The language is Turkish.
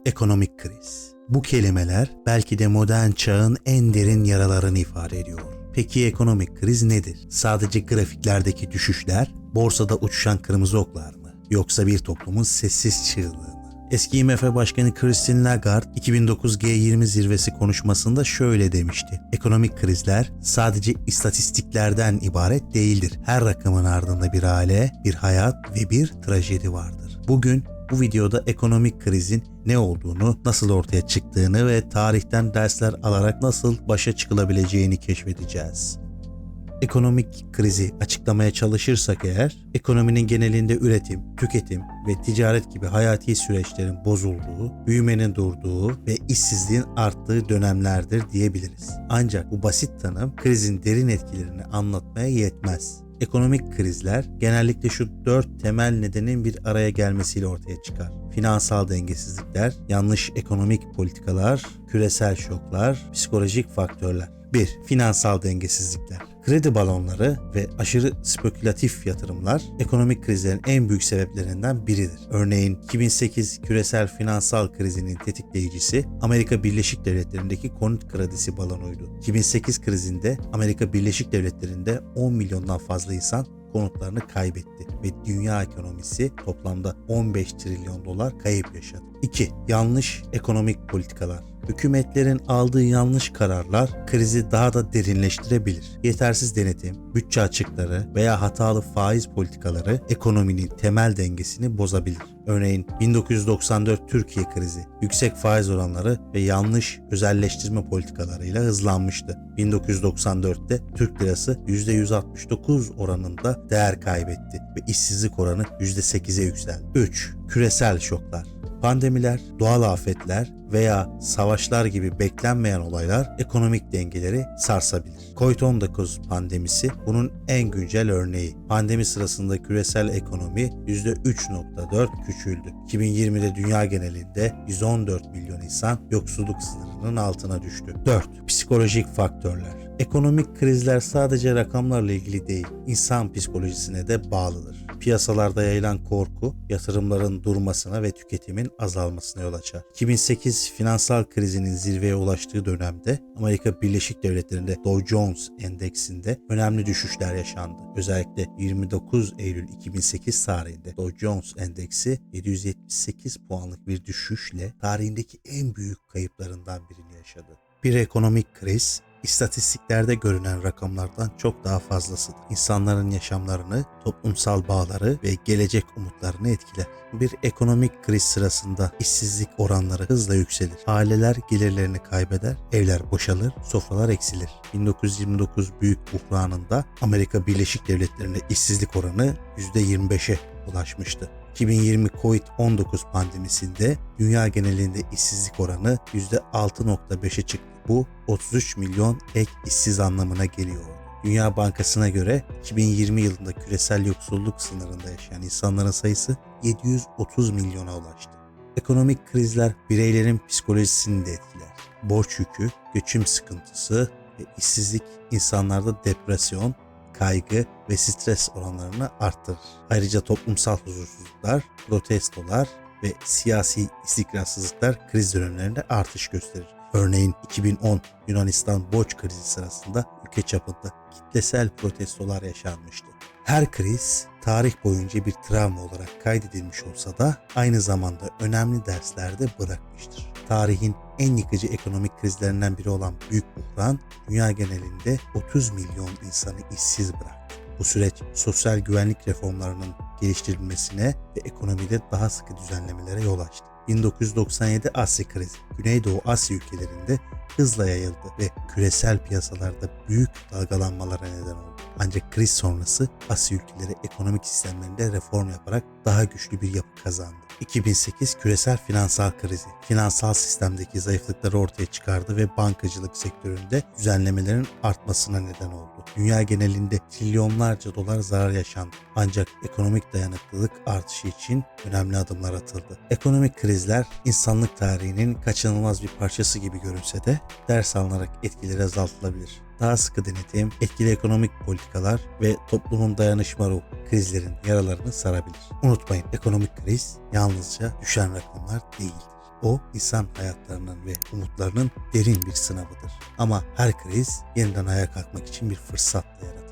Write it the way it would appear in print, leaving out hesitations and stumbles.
Ekonomik kriz. Bu kelimeler belki de modern çağın en derin yaralarını ifade ediyor. Peki ekonomik kriz nedir? Sadece grafiklerdeki düşüşler, borsada uçuşan kırmızı oklar mı? Yoksa bir toplumun sessiz çığlığı mı? Eski IMF Başkanı Christine Lagarde 2009 G20 zirvesi konuşmasında şöyle demişti. Ekonomik krizler sadece istatistiklerden ibaret değildir. Her rakamın ardında bir aile, bir hayat ve bir trajedi vardır. Bugün bu videoda ekonomik krizin ne olduğunu, nasıl ortaya çıktığını ve tarihten dersler alarak nasıl başa çıkılabileceğini keşfedeceğiz. Ekonomik krizi açıklamaya çalışırsak eğer, ekonominin genelinde üretim, tüketim ve ticaret gibi hayati süreçlerin bozulduğu, büyümenin durduğu ve işsizliğin arttığı dönemlerdir diyebiliriz. Ancak bu basit tanım krizin derin etkilerini anlatmaya yetmez. Ekonomik krizler genellikle şu 4 temel nedenin bir araya gelmesiyle ortaya çıkar. Finansal dengesizlikler, yanlış ekonomik politikalar, küresel şoklar, psikolojik faktörler. 1. Finansal dengesizlikler. Kredi balonları ve aşırı spekülatif yatırımlar ekonomik krizlerin en büyük sebeplerinden biridir. Örneğin 2008 küresel finansal krizinin tetikleyicisi Amerika Birleşik Devletleri'ndeki konut kredisi balonuydu. 2008 krizinde Amerika Birleşik Devletleri'nde 10 milyondan fazla insan konutlarını kaybetti ve dünya ekonomisi toplamda 15 trilyon dolar kayıp yaşadı. 2. Yanlış ekonomik politikalar. Hükümetlerin aldığı yanlış kararlar krizi daha da derinleştirebilir. Yetersiz denetim, bütçe açıkları veya hatalı faiz politikaları ekonominin temel dengesini bozabilir. Örneğin 1994 Türkiye krizi, yüksek faiz oranları ve yanlış özelleştirme politikalarıyla hızlanmıştı. 1994'te Türk lirası %169 oranında değer kaybetti ve işsizlik oranı %8'e yükseldi. 3. Küresel şoklar. Pandemiler, doğal afetler veya savaşlar gibi beklenmeyen olaylar ekonomik dengeleri sarsabilir. Covid-19 pandemisi bunun en güncel örneği. Pandemi sırasında küresel ekonomi %3.4 küçüldü. 2020'de dünya genelinde 114 milyon insan yoksulluk sınırının altına düştü. 4. Psikolojik faktörler. Ekonomik krizler sadece rakamlarla ilgili değil, insan psikolojisine de bağlıdır. Piyasalarda yayılan korku, yatırımların durmasına ve tüketimin azalmasına yol açar. 2008 finansal krizinin zirveye ulaştığı dönemde Amerika Birleşik Devletleri'nde Dow Jones Endeksinde önemli düşüşler yaşandı. Özellikle 29 Eylül 2008 tarihinde Dow Jones Endeksi 778 puanlık bir düşüşle tarihindeki en büyük kayıplarından birini yaşadı. Bir ekonomik kriz, İstatistiklerde görünen rakamlardan çok daha fazlasıdır. İnsanların yaşamlarını, toplumsal bağları ve gelecek umutlarını etkiler. Bir ekonomik kriz sırasında işsizlik oranları hızla yükselir. Aileler gelirlerini kaybeder, evler boşalır, sofralar eksilir. 1929 büyük buhranında Amerika Birleşik Devletleri'nde işsizlik oranı %25'e ulaşmıştı. 2020 Covid-19 pandemisinde dünya genelinde işsizlik oranı %6.5'e çıktı. Bu 33 milyon ek işsiz anlamına geliyor. Dünya Bankası'na göre 2020 yılında küresel yoksulluk sınırında yaşayan insanların sayısı 730 milyona ulaştı. Ekonomik krizler bireylerin psikolojisini de etkiler. Borç yükü, geçim sıkıntısı ve işsizlik insanlarda depresyon, kaygı ve stres oranlarını arttırır. Ayrıca toplumsal huzursuzluklar, protestolar ve siyasi istikrarsızlıklar kriz dönemlerinde artış gösterir. Örneğin 2010 Yunanistan borç krizi sırasında ülke çapında kitlesel protestolar yaşanmıştı. Her kriz tarih boyunca bir travma olarak kaydedilmiş olsa da aynı zamanda önemli dersler de bırakmıştır. Tarihin en yıkıcı ekonomik krizlerinden biri olan Büyük Buhran, dünya genelinde 30 milyon insanı işsiz bıraktı. Bu süreç sosyal güvenlik reformlarının geliştirilmesine ve ekonomide daha sıkı düzenlemelere yol açtı. 1997 Asya krizi, Güneydoğu Asya ülkelerinde hızla yayıldı ve küresel piyasalarda büyük dalgalanmalara neden oldu. Ancak kriz sonrası Asya ülkeleri ekonomik sistemlerinde reform yaparak daha güçlü bir yapı kazandı. 2008 küresel finansal krizi, finansal sistemdeki zayıflıkları ortaya çıkardı ve bankacılık sektöründe düzenlemelerin artmasına neden oldu. Dünya genelinde trilyonlarca dolar zarar yaşandı. Ancak ekonomik dayanıklılık artışı için önemli adımlar atıldı. Ekonomik krizler insanlık tarihinin kaçınılmaz bir parçası gibi görünse de ders alınarak etkileri azaltılabilir. Daha sıkı denetim, etkili ekonomik politikalar ve toplumun dayanışma ruhu krizlerin yaralarını sarabilir. Unutmayın, ekonomik kriz yalnızca düşen rakamlar değildir. O insan hayatlarının ve umutlarının derin bir sınavıdır. Ama her kriz yeniden ayağa kalkmak için bir fırsat da yaratır.